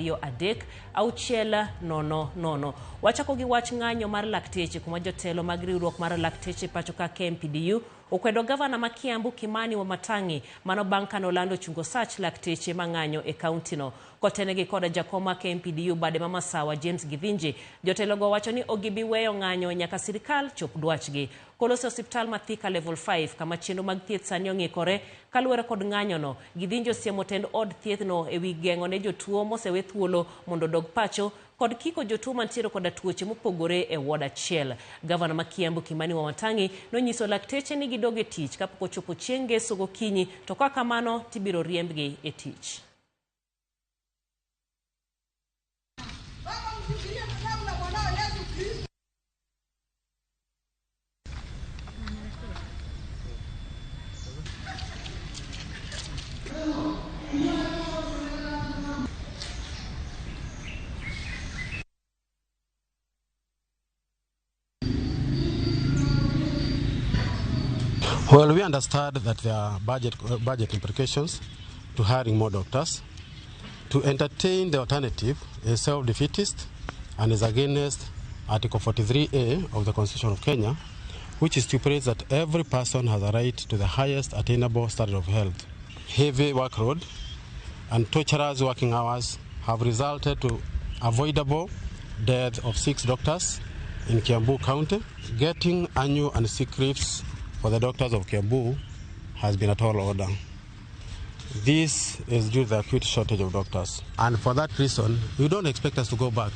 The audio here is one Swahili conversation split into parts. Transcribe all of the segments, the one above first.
adek auchiel nono nono. Wachako gi wach ng'anyo mar lakteche kuma jotelo mag riwruok mar lakteche pacho ka KMPDU okwedo gavana ma Kiambu Kimani Wamatangi mano bang' kano lando ochungo osach lakteche mang'anyo e kauntino. Kotenegi koda jakoma KMPDU bade mama sawa James Githinji, jotelo go wacho ni ogibi weyo ng'anyo nyaka sirikal chop dwachgi. Kolose osiptal mathika level 5 kama chenro mag thieth sani ong'ikore kaluwore kod ng'anyono. Githinji osiemo tend od thiethno ewi geng'o ne jotuo mosewe thuolo mondo dog pacho kod kiko jotuo mantiere koda tuoche mopogore e ward achiel. Gavana ma Kiambu Kimani Wamatangi nonyiso lakteche ni gidoge tich kapok ochopo chieng' ngeso gokinyi, to kaka mano tibiro riembgi e tich. Well, we understand that there are budget implications to hiring more doctors. To entertain the alternative is self-defeatist and is against Article 43A of the Constitution of Kenya, which stipulates that every person has a right to the highest attainable standard of health. Heavy workload and torturous working hours have resulted to avoidable death of 6 doctors in Kiambu County. Getting annual and sick leaves for the doctors of Kiambu has been a tall order. This is due to the acute shortage of doctors. And for that reason, we don't expect us to go back.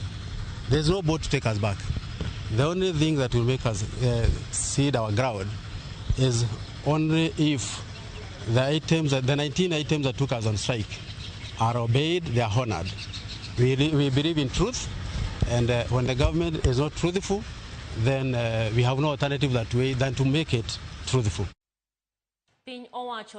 There's no boat to take us back. The only thing that will make us cede our ground is only if the 19 items that took us on strike are obeyed, they are honored. We believe in truth, and when the government is not truthful, then we have no alternative that way than to make it truthful.